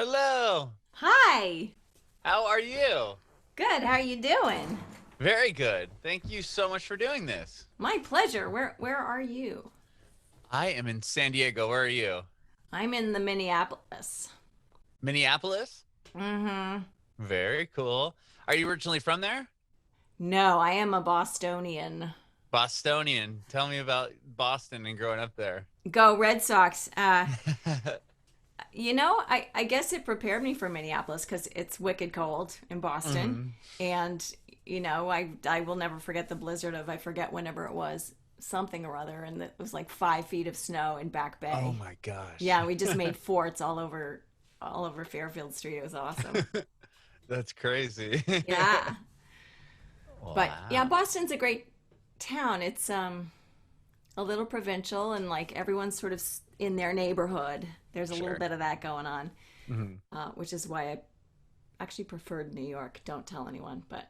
Hello. Hi. How are you? Good. How are you doing? Very good. Thank you so much for doing this. My pleasure. Where are you? I am in San Diego. Where are you? I'm in the Minneapolis. Minneapolis? Mm-hmm. Very cool. Are you originally from there? No, I am a Bostonian. Bostonian. Tell me about Boston and growing up there. Go Red Sox. I guess it prepared me for Minneapolis because it's wicked cold in Boston, hmm and I will never forget the blizzard of I forget whenever it was something or other, and it was like 5 feet of snow in Back Oh Bay. my gosh. Yeah, we just made forts all over Fairfield Street. It was awesome. That's crazy. Yeah. But yeah, Wow. Boston's a great town. It's a little provincial and like everyone's sort of in their neighborhood. There's a little Sure. bit of that going on, hmm which is why I actually preferred New York. Don't tell anyone, but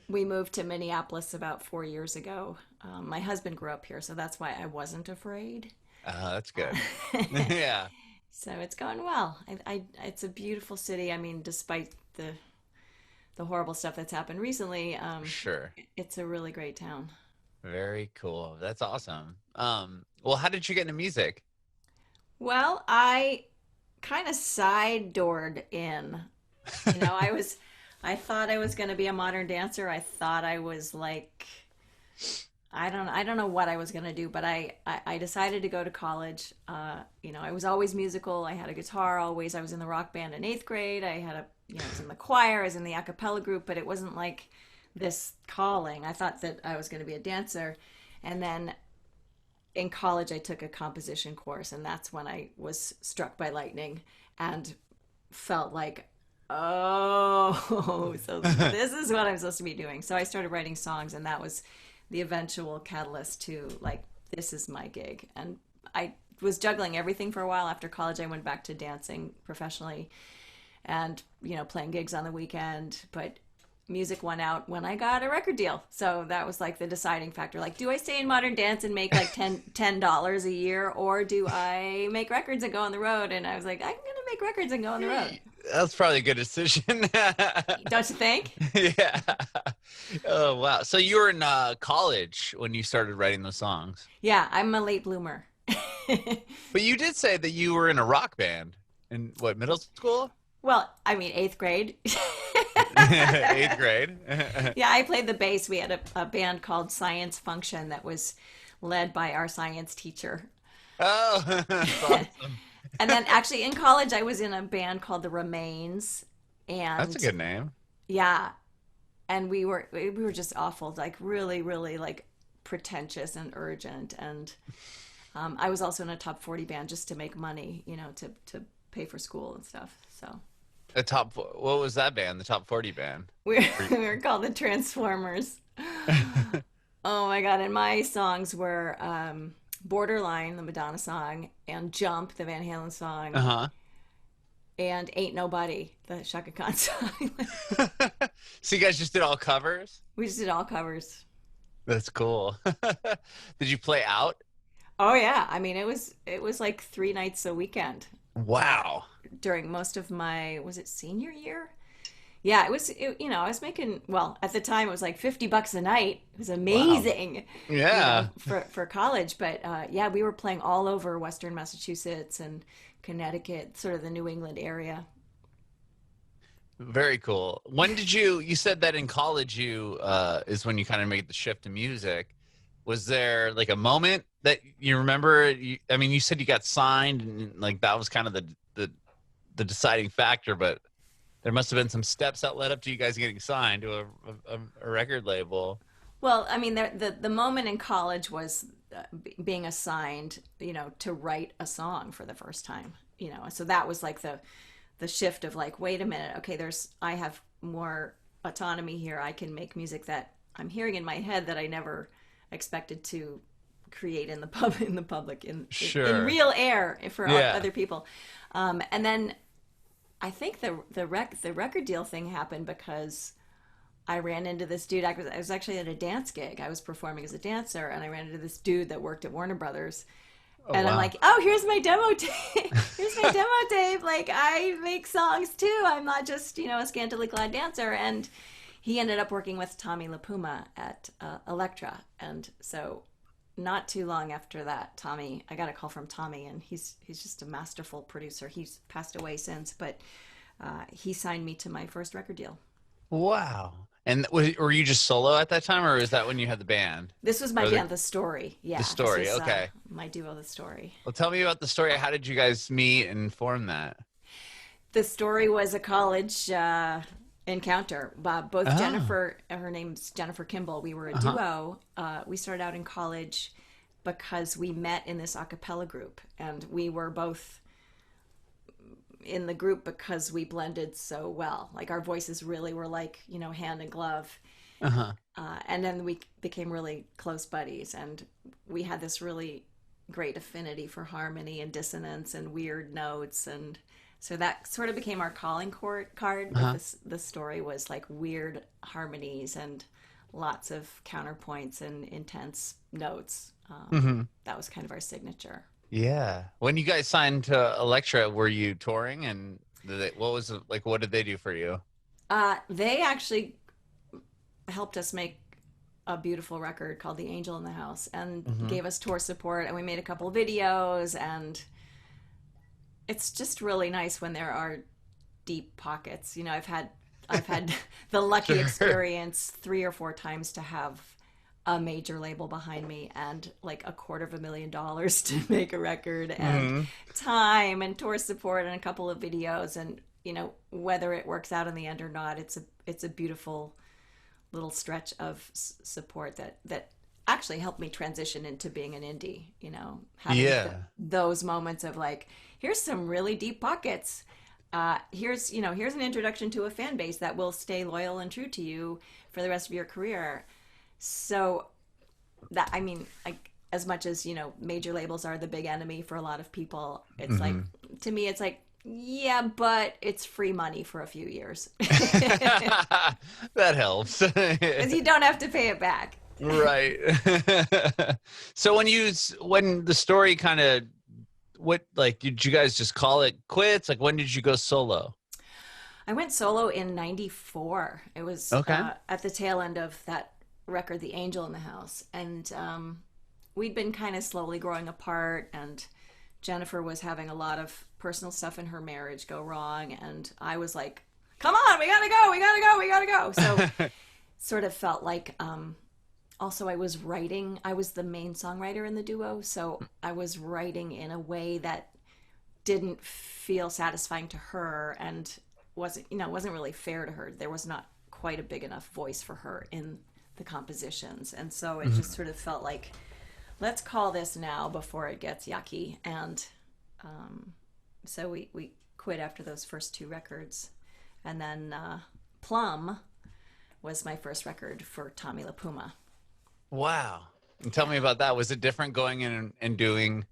we moved to Minneapolis about 4 years ago. My husband grew up here, so that's why I wasn't afraid. That's good. Uh, Yeah, so it's going well. It's a beautiful city. I mean, despite the horrible stuff that's happened recently, sure. it's a really great town. Very cool. That's awesome. Well, how did you get into music? Well, I kind of side doored in. I thought I was going to be a modern dancer. I thought I was like, I don't know what I was going to do, but I decided to go to college. I was always musical. I had a guitar always. I was in the rock band in eighth grade. I was in the choir. I was in the a cappella group, but it wasn't like this calling. I thought that I was going to be a dancer. And then in college I took a composition course, and that's when I was struck by lightning and felt like, oh, so this is what I'm supposed to be doing. So I started writing songs, and that was the eventual catalyst to like, this is my gig. And I was juggling everything for a while. After college I went back to dancing professionally and playing gigs on the weekend, but music won out when I got a record deal. So that was like the deciding factor. Like, do I stay in modern dance and make like $10 a year, or do I make records and go on the road? And I was like, I'm gonna make records and go on the road. That's probably a good decision. Don't you think? Yeah. Oh wow. So you were in college when you started writing the songs. Yeah, I'm a late bloomer. But you did say that you were in a rock band in what, middle school? Well, I mean, eighth grade. Eighth grade. Yeah, I played the bass. We had a band called Science Function that was led by our science teacher. Oh, that's awesome. And then actually in college, I was in a band called the Remains. That's a And good name. yeah, and we were just awful, like really, really like pretentious and urgent. And I was also in a top 40 band just to make money, to pay for school and stuff. So What was that band? The top 40 band. we Were we were called the Transformers. Oh my God. And my songs were Borderline, the Madonna song, and Jump, the Van Halen song, Uh-huh. and Ain't Nobody, the Shaka Khan song. So you guys just did all covers? We just did all covers. That's cool. Did you play out? Oh yeah. I mean, it was like 3 nights a weekend. Uh, Wow. During most of my, was it senior year? Yeah, I was making, well, at the time it was like $50 a night. It was Wow. amazing, Yeah. for college. But yeah, we were playing all over Western Massachusetts and Connecticut, sort of the New England area. Very cool. When did you said that in college you is when you kind of made the shift to music. Was there like a moment that you remember? I mean, you said you got signed and like that was kind of the deciding factor, but there must have been some steps that led up to you guys getting signed to a record label. Well, I mean, the moment in college was being assigned, to write a song for the first time. So that was like the shift of like, wait a minute, okay, I have more autonomy here. I can make music that I'm hearing in my head that I never expected to create in the public in Sure. real air for Yeah. other people. And then I think the record deal thing happened because I ran into this dude. I was actually at a dance gig. I was performing as a dancer, and I ran into this dude that worked at Warner Brothers. Oh And I'm wow. like, oh, here's my demo tape. Here's my demo tape. Like, I make songs too. I'm not just, a scantily clad dancer. And he ended up working with Tommy LaPuma at Elektra. And so, not too long after that, I got a call from Tommy, and he's just a masterful producer. He's passed away since, but he signed me to my first record deal. Wow. And were you just solo at that time, or is that when you had the band This was my or band, The Story. the Yeah, this story? was Okay. my duo, The Story. Well, tell me about the story. How did you guys meet and form that? The Story was a college encounter. Both Oh. Jennifer, her name's Jennifer Kimball, we were a Uh-huh. duo. We started out in college because we met in this a cappella group, and we were both in the group because we blended so well. Like our voices really were like, hand in glove. Uh-huh. And then we became really close buddies, and we had this really great affinity for harmony and dissonance and weird notes. And so that sort of became our calling card. But Uh-huh. the story was like weird harmonies and lots of counterpoints and intense notes. Hmm. That was kind of our signature. Yeah. When you guys signed to Elektra, were you touring and what was it, like, what did they do for you? They actually helped us make a beautiful record called The Angel in the House, and Hmm. gave us tour support, and we made a couple of videos. And it's just really nice when there are deep pockets. I've had the lucky Sure. experience 3 or 4 times to have a major label behind me, and like $250,000 to make a record, and Hmm. time and tour support and a couple of videos. And whether it works out in the end or not, it's a beautiful little stretch of support that actually helped me transition into being an indie. Having Yeah. those moments of like, here's some really deep pockets. Here's an introduction to a fan base that will stay loyal and true to you for the rest of your career. So that, I mean, as much as major labels are the big enemy for a lot of people, it's like, Hmm. to me, it's like, yeah, but it's free money for a few years. That helps. Because you don't have to pay it back. Right. So when the story kind of did you guys just call it quits? Like when did you go solo? I went solo in '94. It was Okay. at the tail end of that record, The Angel in the House. And we'd been kind of slowly growing apart, and Jennifer was having a lot of personal stuff in her marriage go wrong. And I was like, come on, we gotta go, we gotta go, we gotta go. So sort of felt like also I was the main songwriter in the duo. So I was writing in a way that didn't feel satisfying to her, and wasn't really fair to her. There was not quite a big enough voice for her in the compositions. And so it just sort of felt like, let's call this now before it gets yucky. And so we quit after those first 2 records. And then Plum was my first record for Tommy LaPuma. Wow. And tell me about that. Was it different going in and doing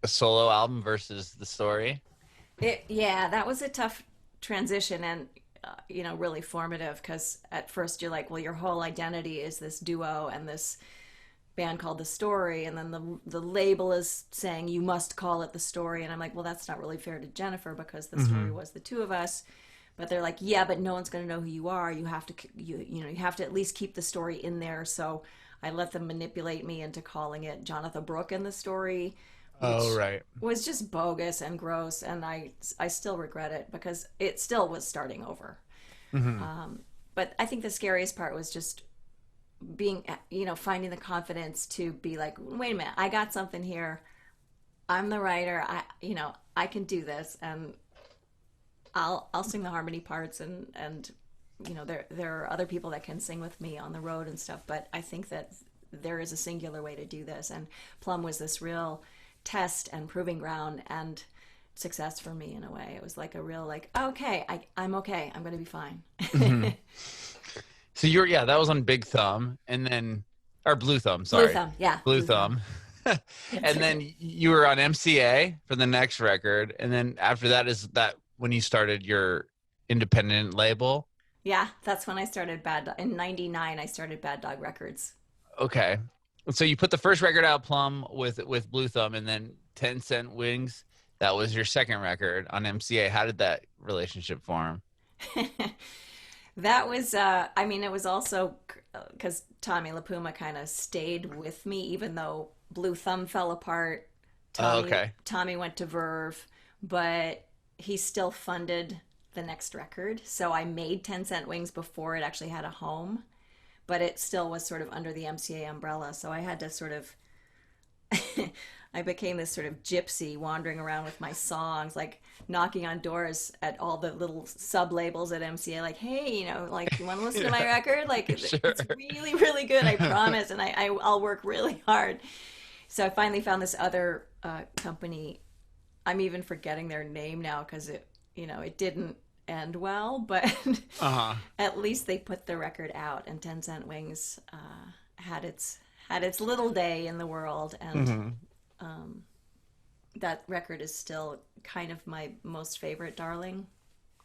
a solo album versus the story? Yeah, that was a tough transition, and really formative, because at first you're like, well, your whole identity is this duo and this band called The Story, and then the label is saying you must call it The Story. And I'm like, well, that's not really fair to Jennifer, because The Story was the two of us. But they're like, yeah, but no one's going to know who you are. You have to you have to at least keep the story in there. So I let them manipulate me into calling it Jonatha Brooke in The Story, which Oh, right. was just bogus and gross. And I still regret it, because it still was starting over. Hmm. But I think the scariest part was just being, finding the confidence to be like, wait a minute, I got something here. I'm the writer. I can do this, and I'll sing the harmony parts, and there are other people that can sing with me on the road and stuff. But I think that there is a singular way to do this, and Plum was this real test and proving ground and success for me in a way. It was like a real like, okay, I'm okay. I'm going to be fine. Hmm. So that was on Big Thumb and then, or Blue Thumb, Blue sorry. Thumb, yeah, Blue Blue Thumb. Thumb. And then you were on MCA for the next record. And then after that, is that when you started your independent label? Yeah, that's when I started in '99. I started Bad Dog Records. Okay. So you put the first record out, Plum, with Blue Thumb, and then 10 Cent Wings. That was your second record on MCA. How did that relationship form? That was, I mean, it was also because Tommy LaPuma kind of stayed with me, even though Blue Thumb fell apart. Oh, Tommy okay. Tommy went to Verve, but he still funded the next record. So I made 10 Cent Wings before it actually had a home, but it still was sort of under the MCA umbrella. So I had to sort of I became this sort of gypsy wandering around with my songs, like knocking on doors at all the little sub labels at MCA, like, hey, like, you want to listen to my record? Like, Sure. it's really, really good, I promise, and I'll work really hard. So I finally found this other company. I'm even forgetting their name now because it didn't end well, but Uh-huh. at least they put the record out, and 10 Cent Wings had its little day in the world, and Hmm. that record is still kind of my most favorite darling.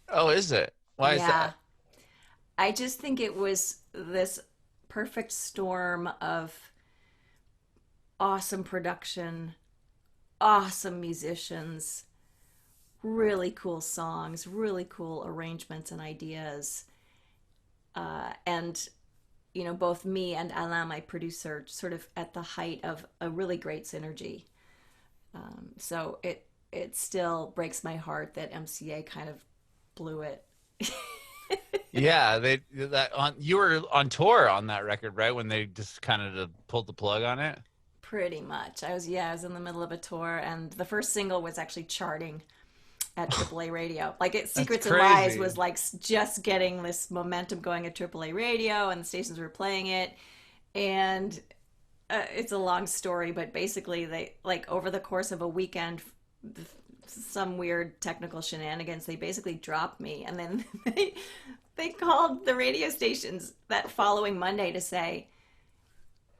Oh, is it? Why is Yeah. that? I just think it was this perfect storm of awesome production, awesome musicians, really cool songs, really cool arrangements and ideas. And both me and Alain, my producer, sort of at the height of a really great synergy. So it still breaks my heart that MCA kind of blew it. Yeah, you were on tour on that record, right? When they just kind of pulled the plug on it. Pretty much. I was in the middle of a tour, and the first single was actually charting at AAA radio. Like That's Secrets and Lies crazy. was like just getting this momentum going at AAA radio, and the stations were playing it. And it's a long story, but basically they like over the course of a weekend, some weird technical shenanigans, they basically dropped me, and then they called the radio stations that following Monday to say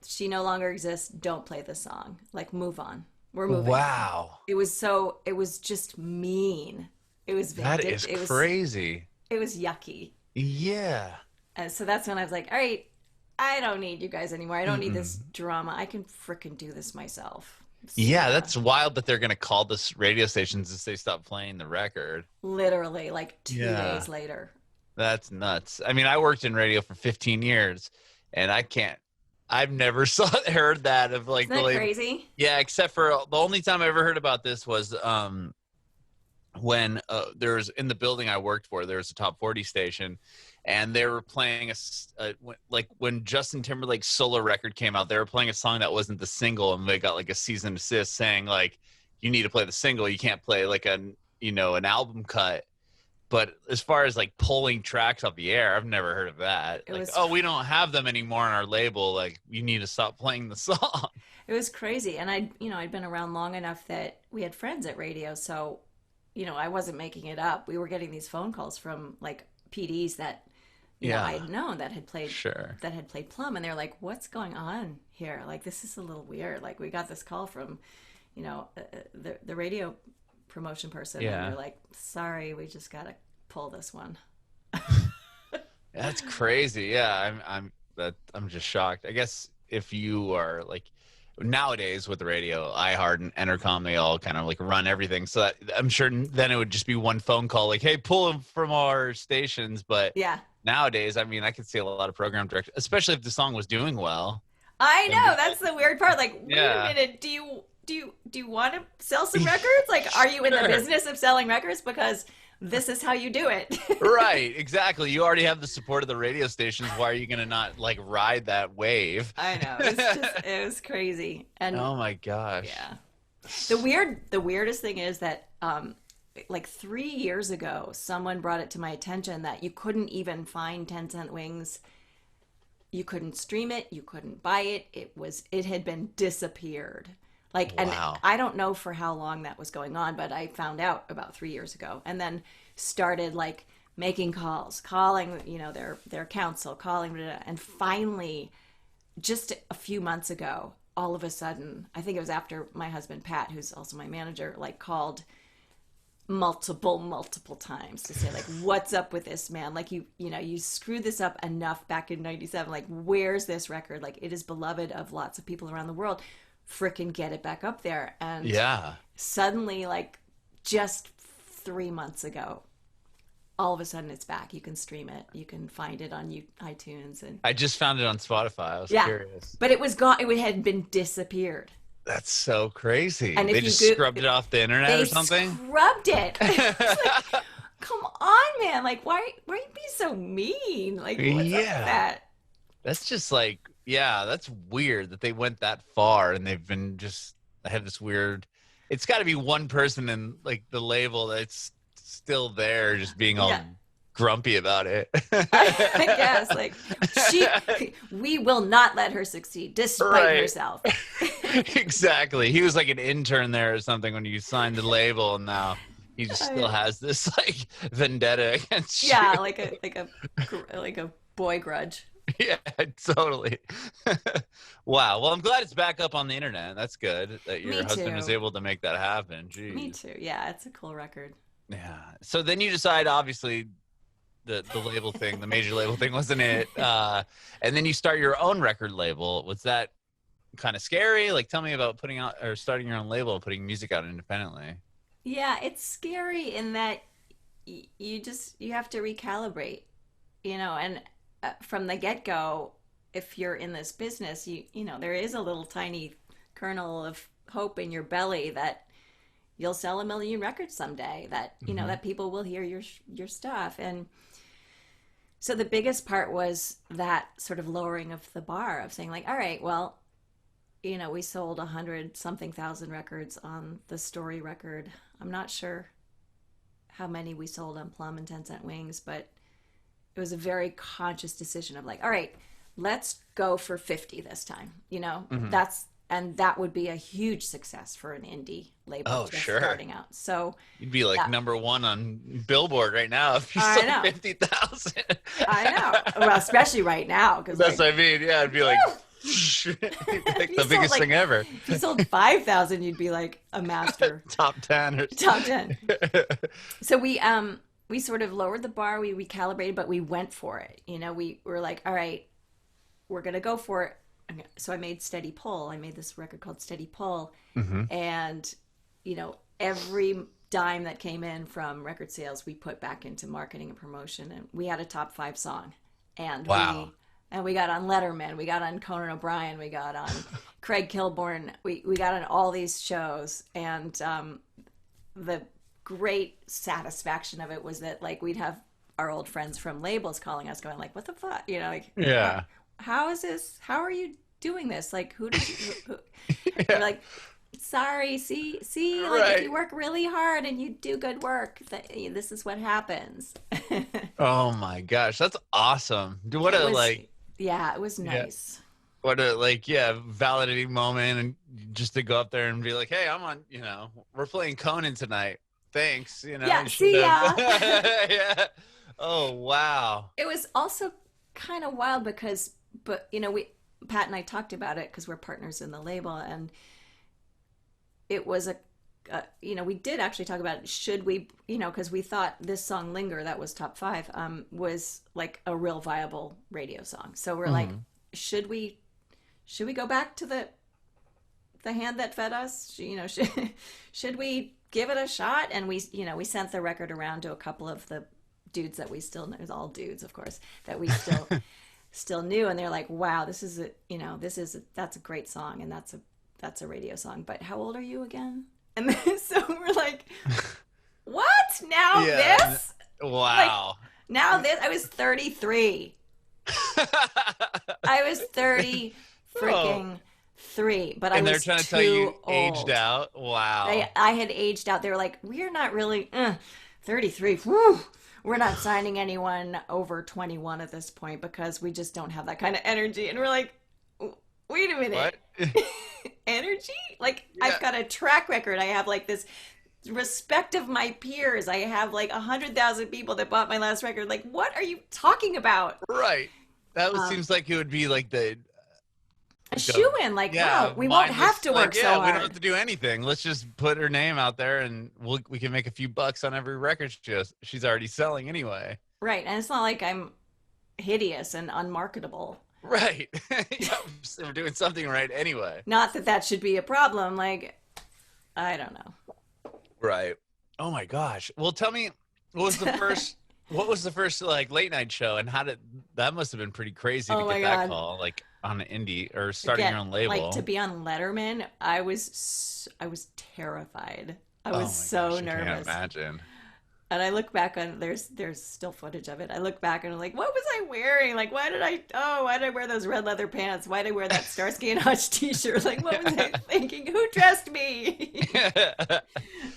she no longer exists. Don't play the song. Like, move on. We're moving on. Wow. It was just mean. It was That is vindictive. crazy. It was yucky. Yeah. And so that's when I was like, all right, I don't need you guys anymore. I don't need this Mm-mm. drama. I can fricking do this myself. So, Yeah, that's wild that they're gonna call this radio stations if they stop playing the record. literally like two Yeah. days later. That's nuts. I mean, I worked in radio for 15 years, and I've never heard that of like Isn't the that label. crazy? Yeah, except for the only time I ever heard about this was when there was in the building I worked for, there was a top 40 station, and they were playing like when Justin Timberlake's solo record came out, they were playing a song that wasn't the single, and they got like a cease and desist saying like, you need to play the single, you can't play like an album cut. But as far as like pulling tracks off the air, I've never heard of that. It Like, was oh, we don't have them anymore on our label. Like, you need to stop playing the song. it was crazy. And I'd been around long enough that we had friends at radio, so I wasn't making it up. We were getting these phone calls from like PDs that I Yeah, had known sure. that had played Plum, and they're like, "What's going on here? Like, this is a little weird. Like, we got this call from, the radio promotion person, and Yeah. they're like, sorry, we just gotta pull this one." That's crazy. Yeah, I'm just shocked. I guess if you are like nowadays with the radio, iHeart and Entercom, they all kind of like run everything. So I'm sure then it would just be one phone call, like, "Hey, pull them from our stations." But Yeah, nowadays, I mean, I could see a lot of program directors, especially if the song was doing well. I Then know. That's the weird part. Like, wait a yeah, minute. Do you want to sell some records? Like, are you in the sure. business of selling records? Because this is how you do it. Right, exactly. You already have the support of the radio stations. Why are you gonna not like ride that wave? I know. It was crazy. And Oh my gosh. yeah. The weirdest thing is that like 3 years ago, someone brought it to my attention that you couldn't even find 10 Cent Wings. You couldn't stream it, you couldn't buy it. It had been disappeared. Like, and Wow. I don't know for how long that was going on, but I found out about 3 years ago, and then started like making calls, calling, their counsel, calling, and finally, just a few months ago, all of a sudden, I think it was after my husband Pat, who's also my manager, like called multiple times to say like, what's up with this, man? Like you screwed this up enough back in 97. Like, where's this record? Like, it is beloved of lots of people around the world. Frickin' get it back up there. And Yeah. suddenly, like, just 3 months ago, all of a sudden it's back. You can stream it. You can find it on iTunes. And I just found it on Spotify. I was yeah, curious. but it was gone. It had been disappeared. That's so crazy. And if They you just go- scrubbed it off the internet They or something? scrubbed it. It's like, come on, man. Like, why are you being so mean? Like, what's up with Yeah. that? That's just like, yeah, that's weird that they went that far and they've been just, I have this weird, it's got to be one person in like the label that's still there just being all Yeah. grumpy about it. I guess, like, we will not let her succeed despite Right. herself. Exactly. He was like an intern there or something when you signed the label, and now he just still has this like vendetta against Yeah, you. like a boy grudge. Yeah, totally. Wow. Well, I'm glad it's back up on the internet. That's good that your Me husband was too. able to make that happen. Jeez. Me too. Yeah, it's a cool record. Yeah. So then you decide, obviously, the label thing, the major label thing wasn't it. And then you start your own record label. Was that kind of scary? Like, tell me about putting out or starting your own label and putting music out independently. Yeah, it's scary in that you have to recalibrate, and from the get-go, if you're in this business, there is a little tiny kernel of hope in your belly that you'll sell 1 million records someday, that that people will hear your stuff. And so the biggest part was that sort of lowering of the bar of saying like, all right, well, we sold 100 something thousand records on the Story record. I'm not sure how many we sold on Plum and 10 Cent Wings, but it was a very conscious decision of like, all right, let's go for 50 this time. That would be a huge success for an indie label just starting out. So you'd be like number one on Billboard right now if you sold 50,000. I know. Well, especially right now, because that's what I mean. Yeah, it'd be like, like the biggest thing ever. If you sold 5,000, you'd be like a master. Top 10 or Top 10. So we sort of lowered the bar, we recalibrated, but we went for it. We were like, all right, we're gonna go for it. So I made Steady Pull. I made this record called Steady Pull, and every dime that came in from record sales, we put back into marketing and promotion, and we had a top 5 song, and wow. we got on Letterman, we got on Conan O'Brien, we got on Craig Kilborn, we got on all these shows, and the great satisfaction of it was that like we'd have our old friends from labels calling us going like, what the fuck, yeah, how is this, how are you doing this, like who did you We're like, sorry, see like if you work really hard and you do good work, this is what happens. Oh my gosh, that's awesome. What a like, yeah, it was nice. What a validating moment, and just to go up there and be like, hey, I'm on, we're playing Conan tonight, thanks, yeah, see ya. Yeah. Oh wow. It was also kind of wild because Pat and I talked about it because we're partners in the label, and it was we did actually talk about should we, because we thought this song Linger, that was top 5, was like a real viable radio song. So we're like, should we go back to the hand that fed us? Should we give it a shot? And we sent the record around to a couple of the dudes that we still know, it was all dudes, of course, that we still knew, and they're like, wow, that's a great song, and that's a radio song, but how old are you again? And then, so we're like, what? Now this? Wow. Like, now this? I was 33. I was 30 freaking 3, but I was too old. And they're trying to tell you aged out? Wow. I had aged out. They were like, we're not really 33. Whew. We're not signing anyone over 21 at this point because we just don't have that kind of energy. And we're like, wait a minute. What? Energy? Like, yeah. I've got a track record. I have like this respect of my peers. I have like 100,000 people that bought my last record. Like, what are you talking about? Right. That seems like it would be like a go, shoe-in. Like, yeah, wow, we won't have mindless, to like, work yeah, so we don't have hard. to do anything. Let's just put her name out there and we can make a few bucks on every record she's already selling anyway. Right. And it's not like I'm hideous and unmarketable. Right. Yeah, so we're doing something right anyway. Not that that should be a problem. Like, I don't know. Right. Oh my gosh. Well, tell me, what was the first what was the first like late night show, and how did that must have been pretty crazy to Oh my get that God. call, like on an indie or starting your own Like to label? be on Letterman, I was terrified. I Oh was my so gosh, I can't nervous. imagine. And I look back on there's still footage of it. I look back and I'm like, what was I wearing? Like, why did I wear those red leather pants? Why did I wear that Starsky and Hutch t-shirt? Like, what was I thinking? Who dressed me?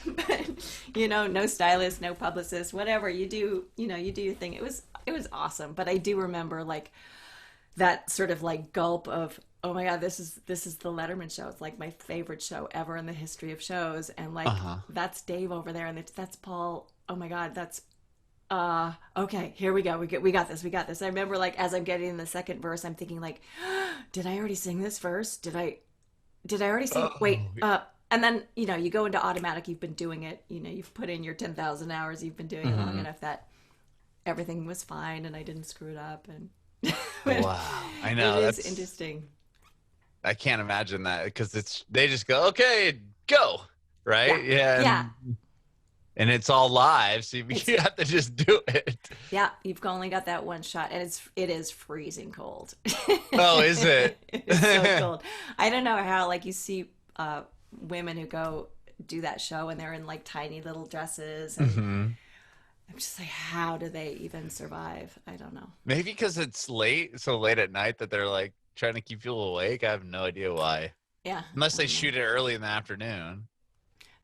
But no stylist, no publicist, whatever. You do, you do your thing. It was awesome. But I do remember like that sort of like gulp of, oh my God, this is the Letterman show. It's like my favorite show ever in the history of shows. And like Uh-huh. that's Dave over there, and that's Paul. Oh my God, that's okay, here we go. We got this. We got this. I remember like as I'm getting in the second verse, I'm thinking like, did I already sing this verse? Did I already sing? Wait, Oh, and then you go into automatic. You've been doing it. You've put in your 10,000 hours. You've been doing it long mhm. enough that everything was fine and I didn't screw it up. And Wow. I know. it is That's interesting. I can't imagine that because they just go, okay, go. Yeah, Right? Yeah. yeah, And it's all live, so it's you have to just do it. yeah. You've only got that one shot, and it is freezing cold. Oh, is it? It is so cold. I don't know how like you see women who go do that show and they're in like tiny little dresses, and hmm I'm just like, how do they even survive? I don't know. Maybe because it's late, so late at night that they're like trying to keep people awake. I have no idea why. Yeah, Unless I they don't know. shoot it early in the afternoon.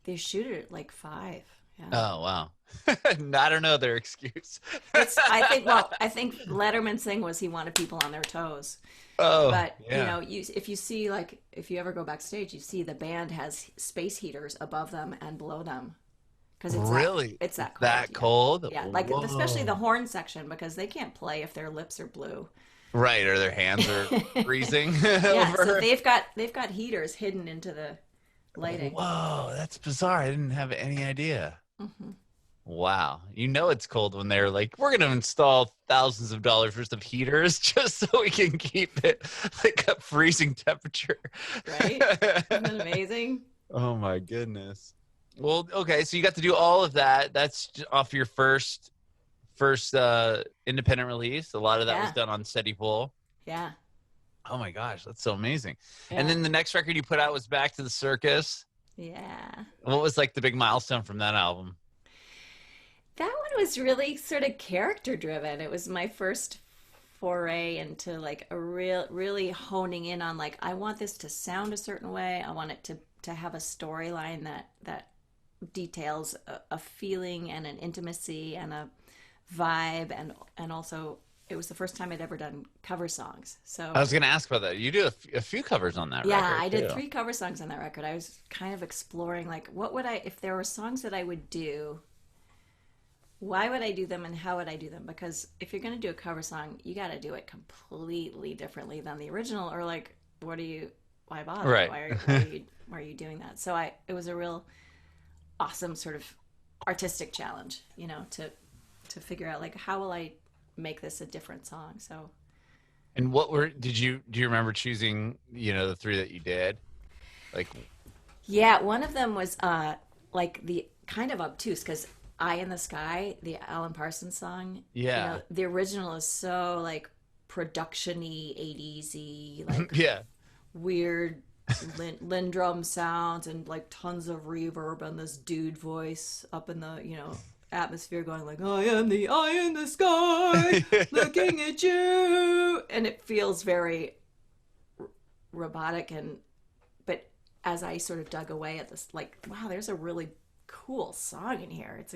They shoot it at like 5. Yeah. Oh, wow. I don't know their excuse. I think Letterman's thing was he wanted people on their toes. Oh, But yeah. if you see like if you ever go backstage, you see the band has space heaters above them and below them because Really? it's that cold. That Yeah, cold? yeah. Like especially the Whoa. horn section because they can't play if their lips are blue. Right, or their hands are freezing Yeah, so over. they've got heaters hidden into the lighting. Whoa, that's bizarre. I didn't have any idea. Hmm. Wow. You know it's cold when they're like, we're going to install thousands of dollars worth of heaters just so we can keep it like a freezing temperature. Right? Isn't that amazing? Oh my goodness. Well, okay, so you got to do all of that. That's off your first independent release. A lot of that was Yeah, done on Steady Pull. yeah, Oh my gosh, that's so amazing. And yeah, then the next record you put out was Back to the Circus. yeah. What was like the big milestone from that album? That one was really sort of character driven. It was my first foray into like a really honing in on like I want this to sound a certain way. I want it to have a storyline that details a feeling and an intimacy and a vibe, and also it was the first time I'd ever done cover songs. I So was going to ask about that. You do a few covers on that yeah, record I did too. 3 cover songs on that record. I was kind of exploring like what would I if there were songs that I would do, why would I do them and how would I do them? Because if you're going to do a cover song, you got to do it completely differently than the original, or like, why bother? Right. Why are you doing that? So it was a real awesome sort of artistic challenge, to figure out like, how will I make this a different song? So And do you remember choosing, the 3 that you did? Like, yeah, one of them was like the kind of obtuse because "Eye in the Sky," the Alan Parsons song. yeah. The original is so like production-y, 80s-y, like Yeah. weird Lindrum sounds and like tons of reverb and this dude voice up in the atmosphere going like "I am the eye in the sky looking at you," and it feels very robotic. And but as I sort of dug away at this, like, wow, there's a really cool song in here. It's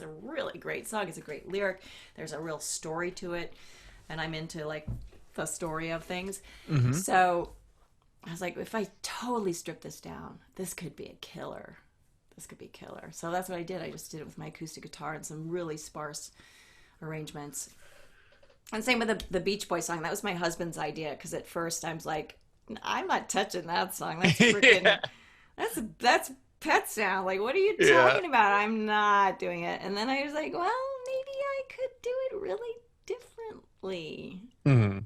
a really great song. It's a great lyric. There's a real story to it, and I'm into like the story of things. hmm So I was like, if I totally strip this down, this could be a killer. This could be killer. So that's what I did. I just did it with my acoustic guitar and some really sparse arrangements. And same with the Beach Boy song. That was my husband's idea because at first I was like, I'm not touching that song. That's freaking, Yeah. that's Pet Sound. Like, what are you Yeah. talking about? I'm not doing it. And then I was like, well, maybe I could do it really differently. Mhm.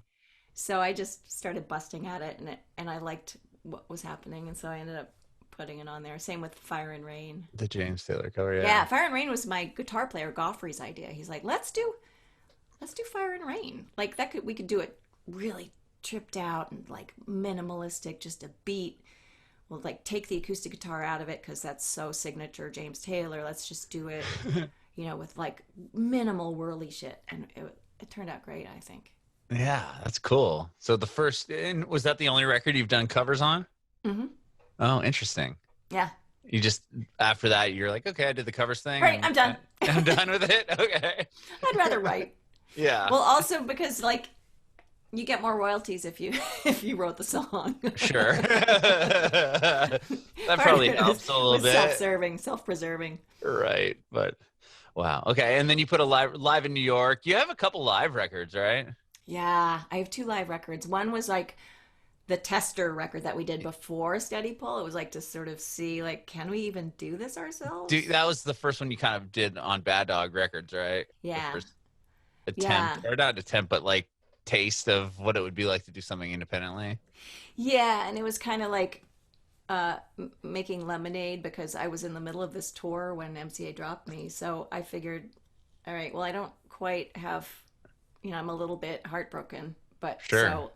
So I just started busting at it, and I liked what was happening, and so I ended up putting it on there. Same with Fire and Rain. The James Taylor cover, Yeah, yeah. Fire and Rain was my guitar player Goffrey's idea. He's like, let's do Fire and Rain. Like that could we could do it really tripped out and like minimalistic, just a beat. We'll like take the acoustic guitar out of it because that's so signature James Taylor. Let's just do it, with like minimal whirly shit, and it turned out great, I think. Yeah, that's cool. So the first, and was that the only record you've done covers on? Hmm. Oh, interesting. Yeah. You just after that you're like, okay, I did the covers thing Right, and, I'm done. and I'm done with it. Okay. I'd rather write. Yeah. Well, also because like you get more royalties if you if you wrote the song. Sure. That probably helps a little bit. Self-serving, self-preserving. Right. But wow. Okay. And then you put a live in New York. You have a couple live records, right? Yeah, I have two live records. One was like the tester record that we did before Steady Pull. It was like to sort of see like, can we even do this ourselves? That was the first one you kind of did on Bad Dog Records, right? The Yeah. first Yeah. attempt, or not attempt, but like taste of what it would be like to do something independently. Yeah, and it was kind of like making lemonade because I was in the middle of this tour when MCA dropped me. So I figured, all right, well, I don't quite have, I'm a little bit heartbroken, but Sure. so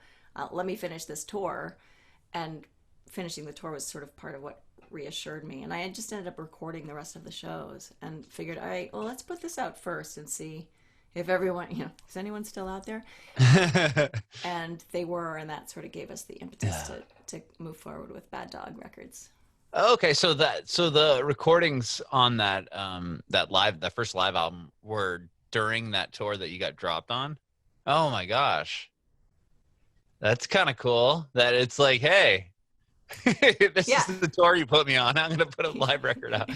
let me finish this tour. And finishing the tour was sort of part of what reassured me. And I had just ended up recording the rest of the shows and figured, all right, well, let's put this out first and see if everyone, is anyone still out there? And they were, and that sort of gave us the impetus to move forward with Bad Dog Records. Okay, so the recordings on that first live album were during that tour that you got dropped on? Oh my gosh. That's kind of cool that it's like, hey, this Yeah. is the tour you put me on. I'm going to put a live record out.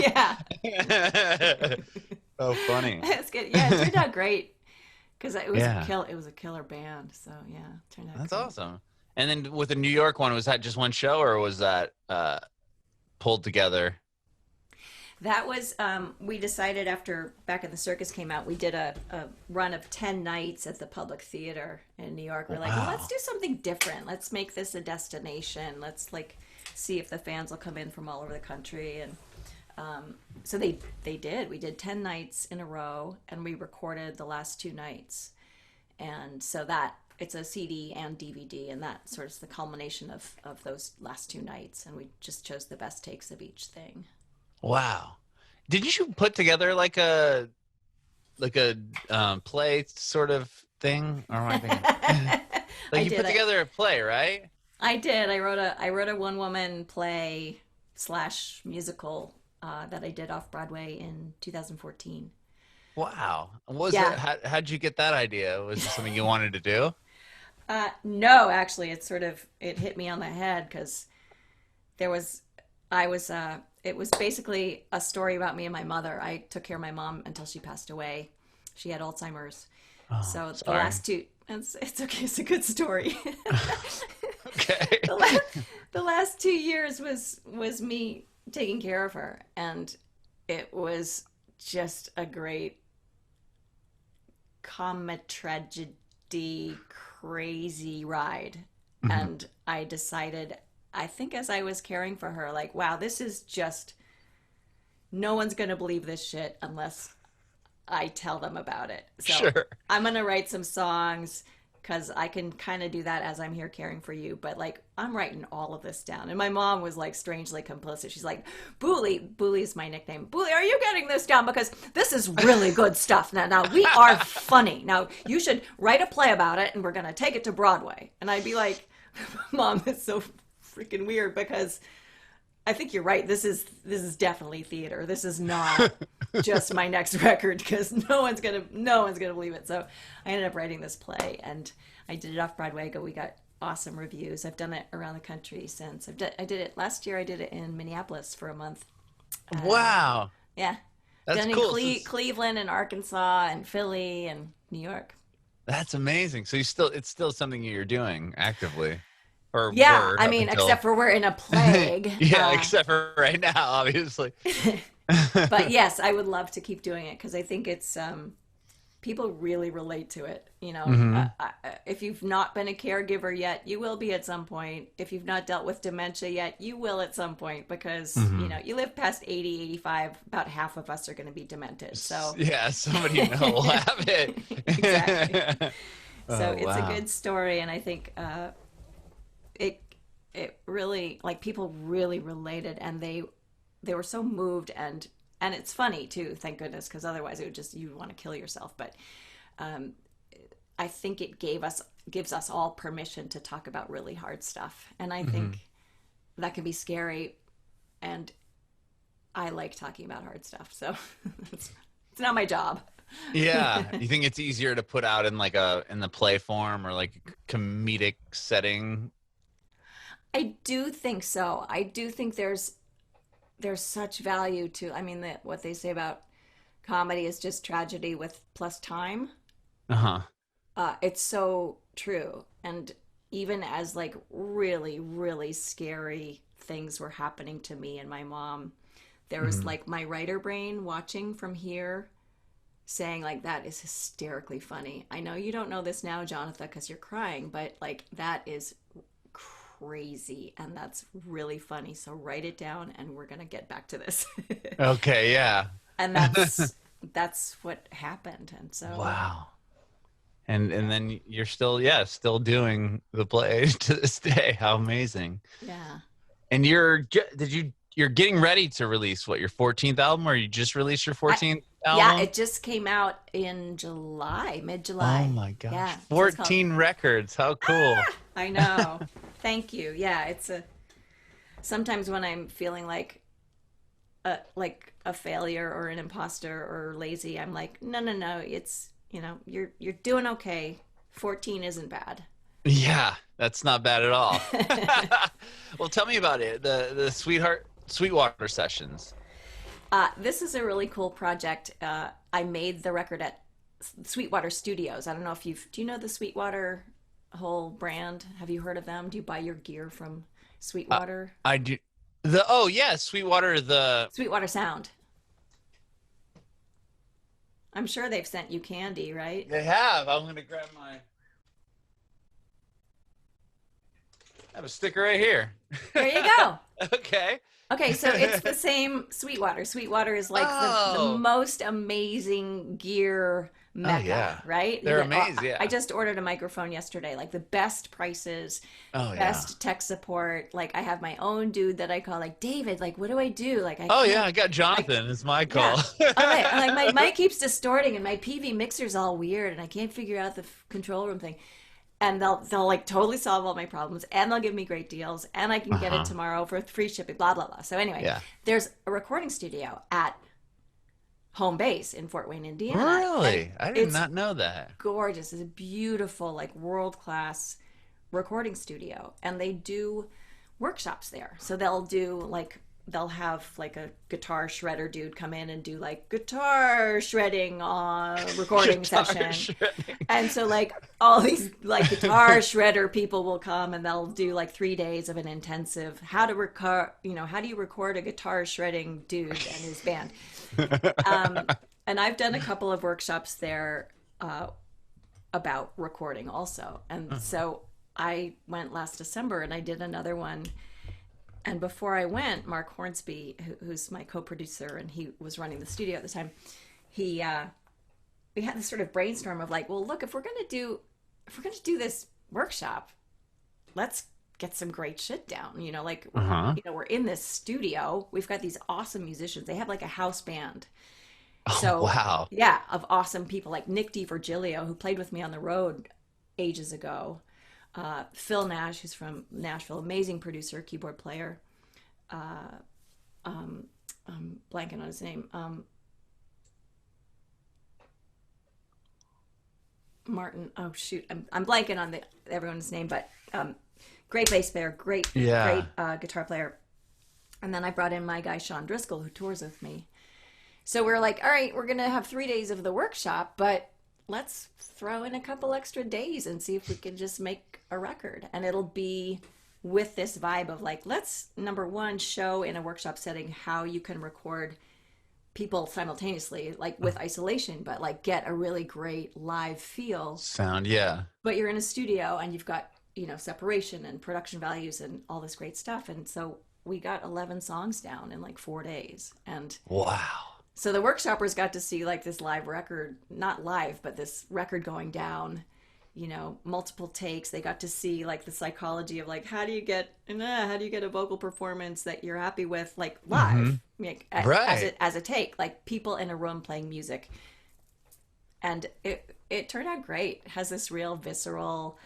Yeah. Oh, funny. It's good. Yeah, it turned out great because it was Yeah. it was a killer band. So yeah, it turned out That's great. awesome. And then with the New York one, was that just one show or was that pulled together? That was we decided after Back in the Circus came out, we did a run of 10 nights at the Public Theater in New York. We're like, well, let's do something different. Let's make this a destination. Let's like see if the fans will come in from all over the country. And so they did. We did 10 nights in a row, and we recorded the last two nights. And so that it's a CD and DVD, and that sort of is the culmination of those last two nights. And we just chose the best takes of each thing. Wow. Did you put together like a play sort of thing? Or am I thinking? I You did. put together a play, right? I did. I wrote a one woman play / musical that I did off Broadway in 2014. Wow. Was Yeah. it? How'd you get that idea? Was it something you wanted to do? No, actually, it hit me on the head because it was basically a story about me and my mother. I took care of my mom until she passed away. She had Alzheimer's. Oh, So the sorry. last two, it's okay. It's a good story. Okay. The last 2 years was me taking care of her, and it was just a great comic tragedy crazy ride. Mhm. And I decided, I think as I was caring for her, like, wow, this is just, no one's gonna believe this shit unless I tell them about it. So Sure. I'm gonna write some songs because I can kind of do that as I'm here caring for you. But like, I'm writing all of this down. And my mom was like strangely complicit. She's like, Booley is my nickname. Booley, are you getting this down? Because this is really good stuff. Now we are funny. Now you should write a play about it and we're going to take it to Broadway. And I'd be like, Mom, it's so freaking weird because I think you're right. This is definitely theater. This is not just my next record because no one's gonna believe it. So I ended up writing this play and I did it off Broadway. We got awesome reviews. I've done it around the country since. I did it last year. I did it in Minneapolis for a month. Wow. Yeah, That's done cool. in Cleveland and Arkansas and Philly and New York. That's amazing. So it's still something you're doing actively, or Yeah, were I up mean, except until. for we're in a plague. Yeah, except for right now, obviously. But yes, I would love to keep doing it because I think it's people really relate to it. Hmm. If you've not been a caregiver yet, you will be at some point. If you've not dealt with dementia yet, you will at some point because, Hmm. you live past 80, 85, about half of us are going to be demented. So, Yeah, somebody you know will have exactly. it. So Oh, it's a wow. good story, and I think it it really like people really related, and they were so moved, and it's funny too, thank goodness, because otherwise it would just you want to kill yourself. But um, I think it gives us all permission to talk about really hard stuff, and I Hmm. think that can be scary, and I like talking about hard stuff, so it's not my job. Yeah, you think it's easier to put out in like in the play form or like a comedic setting? I do think so. I do think there's such value to, I mean, what they say about comedy is just tragedy with plus time. Uh-huh. It's so true. And even as like really, really scary things were happening to me and my mom, there was Hmm. like my writer brain watching from here saying like that is hysterically funny. I know you don't know this now, Jonatha, because you're crying, but like that is crazy and that's really funny. So write it down and we're gonna get back to this. Okay, yeah. And that's what happened. And so Wow. And yeah, then you're still, yeah, still doing the play to this day. How amazing. yeah. And you're getting ready to release what, your 14th album, or you just released your I 14th Yeah, album? it just came out in July, Oh mid-July. my gosh. Yeah, so it's called 14 records. How cool. I know. Thank you. Yeah, it's a sometimes when I'm feeling like a failure or an imposter or lazy, I'm like, no, no, no, it's, you're doing okay. 14 isn't bad. Yeah, that's not bad at all. Well, tell me about it. The Sweetwater sessions. This is a really cool project. I made the record at Sweetwater Studios. I don't know if do you know the Sweetwater whole brand? Have you heard of them? Do you buy your gear from Uh, Sweetwater? I do oh yeah, Sweetwater the Sweetwater Sound. I'm sure they've sent you candy, right? they have. I'm gonna grab my. I have a sticker right here. There you go. Okay. Okay, so it's the same Sweetwater. Sweetwater is like the Oh. most amazing gear Oh mecca, yeah. right? You They're get amazing. I Yeah. just ordered a microphone yesterday, like the best prices, Oh yeah. best tech support. Like I have my own dude that I call like David, like what do I do? Like I Oh yeah. can't I got I Jonathan. It's my yeah. call. All right, like my mic keeps distorting and my PV mixer's all weird and I can't figure out the control room thing, and they'll like totally solve all my problems and they'll give me great deals and I can get it Uh-huh. tomorrow for free shipping, blah blah blah. So anyway, Yeah. there's a recording studio at home base in Fort Wayne, Indiana, and Really? I did it's not know that. gorgeous. It's a beautiful, like world class recording studio, and they do workshops there. So they'll have like a guitar shredder dude come in and do like guitar shredding recording Guitar session. shredding. And so like all these like guitar shredder people will come and they'll do like 3 days of an intensive how do you record a guitar shredding dude and his band. Um, and I've done a couple of workshops there about recording also. And Uh-huh. so I went last December and I did another one. And before I went, Mark Hornsby, who's my co-producer and he was running the studio at the time, he we had this sort of brainstorm of like, well, look, if we're gonna do this workshop, let's get some great shit down. Like Uh-huh. we're in this studio. We've got these awesome musicians. They have like a house band. Oh So wow. yeah, of awesome people like Nick DiVirgilio, who played with me on the road ages ago. Phil Nash, who's from Nashville, amazing producer, keyboard player. Uh, I'm blanking on his name. Martin. Oh shoot, I'm blanking on everyone's name, but great bass player, great Yeah. guitar player. And then I brought in my guy Sean Driscoll, who tours with me. So we're like, all right, we're gonna have 3 days of the workshop, but let's throw in a couple extra days and see if we can just make a record. And it'll be with this vibe of like, let's, number one, show in a workshop setting how you can record people simultaneously, like with isolation, but like get a really great live feel. Sound, yeah. But you're in a studio and you've got, separation and production values and all this great stuff. And so we got 11 songs down in like 4 days. And wow. So the workshoppers got to see like this live record, not live, but this record going down, multiple takes. They got to see like the psychology of like, how do you get a vocal performance that you're happy with, like live, like, right. as a take, like people in a room playing music. And it turned out great. It has this real visceral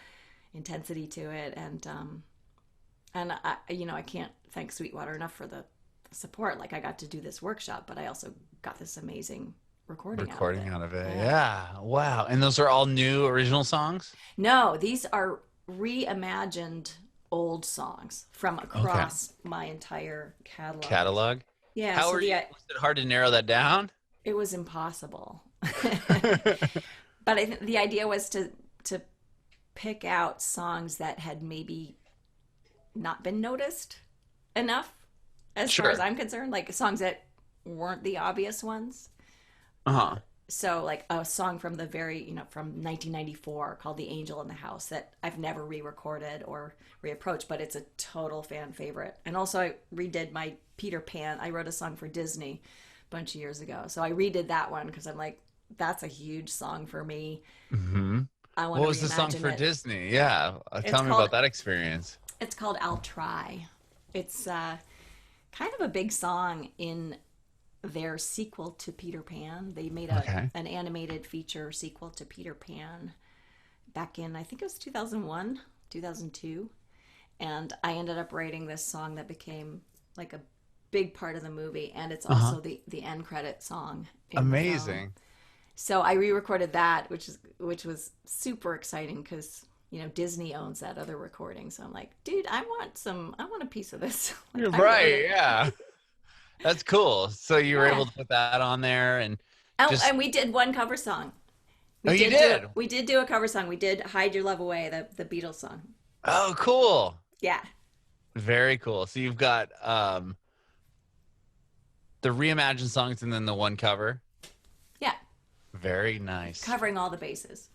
intensity to it. And I can't thank Sweetwater enough for the support. Like I got to do this workshop, but I also got this amazing recording out of it. Yeah. Wow. And those are all new original songs? No, these are reimagined old songs from across my entire catalog. Yeah. Was it hard to narrow that down? It was impossible. But I think the idea was to pick out songs that had maybe not been noticed enough, as far as I'm concerned, like songs that weren't the obvious ones. So like a song from the from 1994 called The Angel in the House that I've never re-recorded or reapproached, but it's a total fan favorite. And also I redid my Peter Pan. I wrote a song for Disney a bunch of years ago. So I redid that one because I'm like, that's a huge song for me. What was the song for Disney? Yeah. Tell me about that experience. It's called I'll Try. It's kind of a big song in their sequel to Peter Pan. They made an animated feature sequel to Peter Pan back in, I think it was 2001, 2002. And I ended up writing this song that became like a big part of the movie. And it's also the end credit song. Amazing. So I re-recorded that, which was super exciting because Disney owns that other recording. So I'm like, dude, I want a piece of this. Like, right? Yeah, that's cool. So you were able to put that on there, and we did one cover song. You did? We did do a cover song. We did "Hide Your Love Away," the Beatles song. Oh, cool. Yeah. Very cool. So you've got the reimagined songs and then the one cover. Yeah. Very nice. Covering all the bases.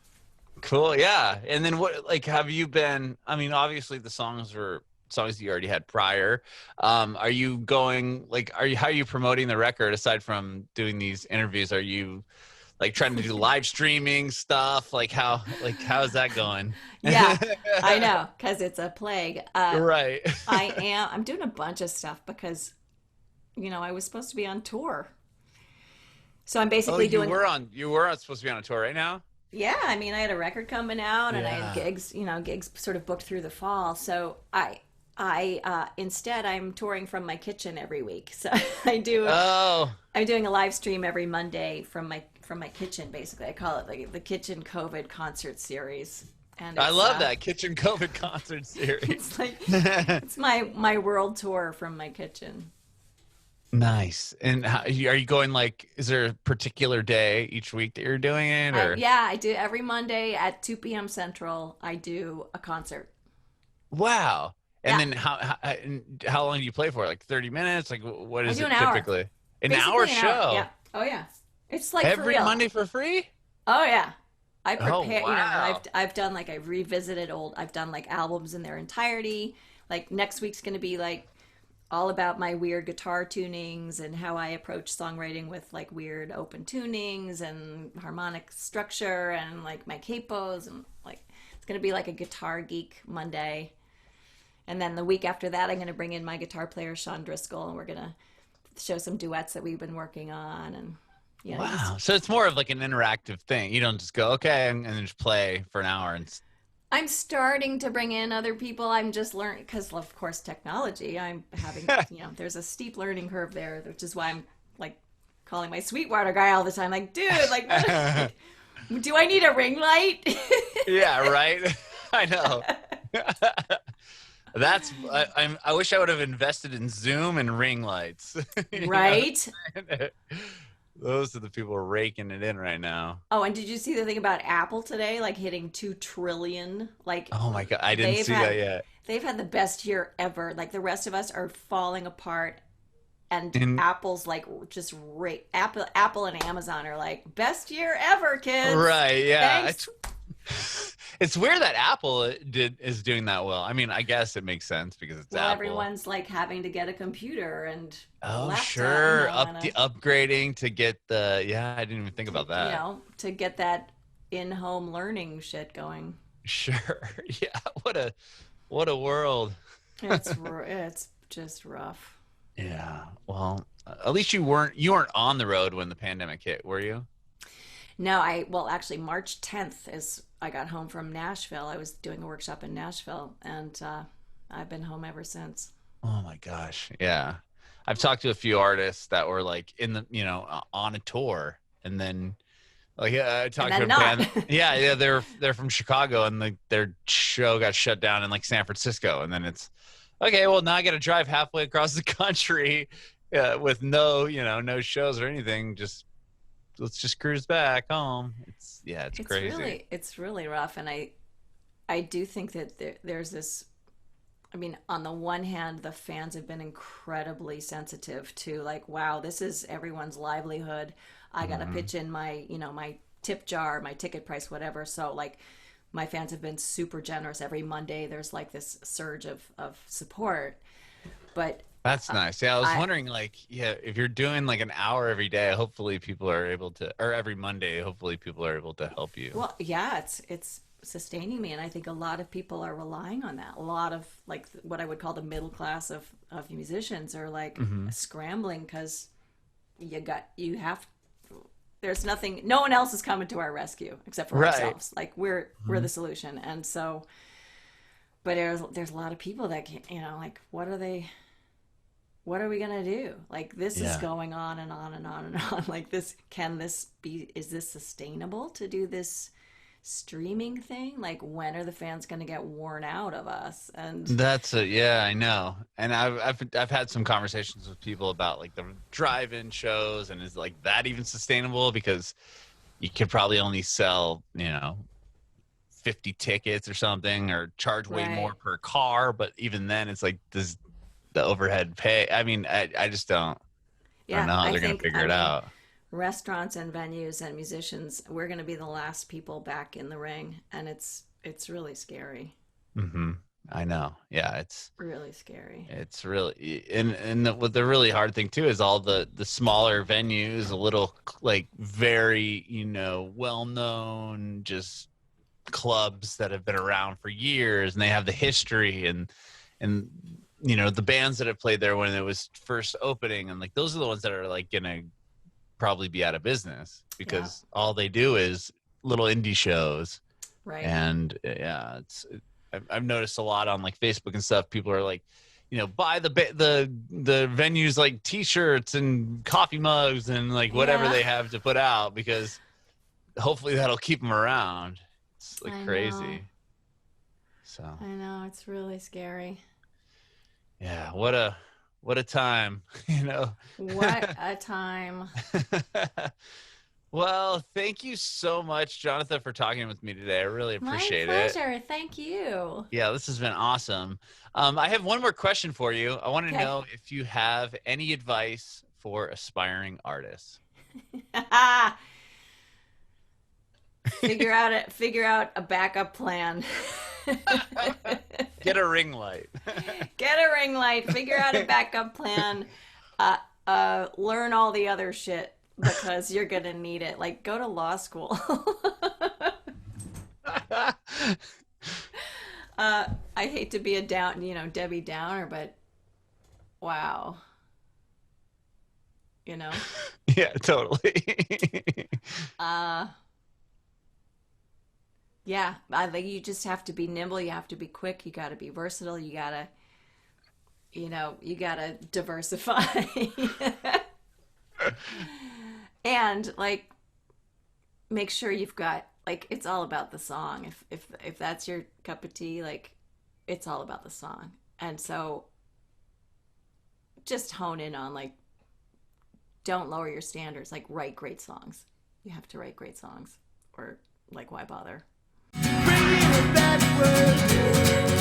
Cool, yeah. And then have you been, I mean, obviously the songs were songs you already had prior. Are you going, how are you promoting the record aside from doing these interviews? Are you trying to do live streaming stuff? How's that going? Yeah, I know, because it's a plague. Right. I'm doing a bunch of stuff because, I was supposed to be on tour. So I'm basically doing. You were supposed to be on a tour right now? Yeah, I mean, I had a record coming out, and I had gigs sort of booked through the fall. So I instead I'm touring from my kitchen every week. So I'm doing a live stream every Monday from my kitchen. Basically, I call it the Kitchen COVID Concert Series. And I love that Kitchen COVID Concert Series. It's it's my world tour from my kitchen. Nice. And are you going is there a particular day each week that you're doing it? Or? Yeah, I do. Every Monday at 2 p.m. Central, I do a concert. Wow. And then how long do you play for? 30 minutes? What is it typically? An hour show? Hour. Yeah. Oh, yeah. It's every Monday for free? Oh, yeah. I prepare, wow. I've done I've revisited I've done albums in their entirety. Next week's going to be all about my weird guitar tunings and how I approach songwriting with weird open tunings and harmonic structure and my capos, and it's going to be a guitar geek Monday. And then the week after that, I'm going to bring in my guitar player Sean Driscoll, and we're going to show some duets that we've been working on. And wow. So it's more of an interactive thing. You don't just go, okay, and then just play for an hour. And I'm starting to bring in other people. I'm just learning because, of course, technology. I'm having, there's a steep learning curve there, which is why I'm calling my Sweetwater guy all the time. Dude, do I need a ring light? Yeah, right. I know. I wish I would have invested in Zoom and ring lights. Right. Those are the people raking it in right now. Oh, and did you see the thing about Apple today, like hitting 2 trillion? Like Oh my God, I didn't they've see that had yet. they've had the best year ever. Like the rest of us are falling apart, and And Apple's like just Apple and Amazon are like best year ever, kids. right, yeah, Thanks. it's weird that Apple is doing that well. I mean, I guess it makes sense because it's Well, Apple. everyone's like having to get a computer and a Oh, laptop, you sure. know, and a Upgrading to get the, yeah, I didn't even think to about that. to get that in-home learning shit going. Sure. Yeah. What a world. It's just rough. Yeah. Well, at least you weren't on the road when the pandemic hit, were you? No, I well actually March 10th is I got home from Nashville. I was doing a workshop in Nashville, and I've been home ever since. Oh my gosh. Yeah. I've talked to a few artists that were like in the, on a tour and then like I And talked to then a not. band. Yeah, yeah, they're from Chicago and their show got shut down in like San Francisco and then it's okay, well now I got to drive halfway across the country with no shows or anything. Just let's just cruise back home. It's crazy. It's really rough, and I do think that there's this. I mean, on the one hand, the fans have been incredibly sensitive to like, wow, this is everyone's livelihood. I got to Hmm. pitch in my, my tip jar, my ticket price, whatever. So like, my fans have been super generous. Every Monday, there's like this surge of support. But That's nice. Yeah, I was I, wondering, like, yeah, if you're doing like an hour every day, hopefully people are able to, or every Monday, hopefully people are able to help you. well, yeah, it's sustaining me, and I think a lot of people are relying on that. A lot of like what I would call the middle class of musicians are like Hmm. scrambling because you have there's nothing, no one else is coming to our rescue except for Right. ourselves. Like we're the solution, and so but there's a lot of people that can't, like what are we gonna do? Like this is Yeah. going on and on and on and on. Like is this sustainable to do this streaming thing? Like when are the fans gonna get worn out of us? And Yeah, I know. And I've had some conversations with people about like the drive-in shows and is like that even sustainable because you could probably only sell, 50 tickets or something or charge way more right. per car, but even then it's like does the overhead pay? I mean, I just don't Yeah, know how I they're going to think figure I it mean out. restaurants and venues and musicians, we're gonna be the last people back in the ring, and it's really scary. Hmm. I know. Yeah, Really scary. it's really what the really hard thing too is all the smaller venues, a little like very well known just clubs that have been around for years and they have the history and the bands that have played there when it was first opening and like those are the ones that are like gonna probably be out of business Yeah, because all they do is little indie shows right. and yeah I've noticed a lot on like Facebook and stuff. People are like, buy the venues like T-shirts and coffee mugs and like whatever Yeah, they have to put out because hopefully that'll keep them around. It's like I know. crazy. So I know, it's really scary. yeah, what a time, you know. What a time. Well, thank you so much, Jonathan, for talking with me today. I really My appreciate it. pleasure. Thank you. Yeah, this has been awesome. I have one more question for you. I want to Okay. know if you have any advice for aspiring artists. Figure out a backup plan. Get a ring light. Get a ring light, figure out a backup plan, learn all the other shit because you're gonna need it. Like go to law school. I hate to be a Debbie Downer, but wow, you know, Yeah, totally. uh, yeah, I think you just have to be nimble. You have to be quick. You got to be versatile. You gotta diversify. And like make sure you've got like it's all about the song. If that's your cup of tea, like it's all about the song. And so just hone in on like don't lower your standards. Like, write great songs. You have to write great songs, or like, why bother? Bringing it backward.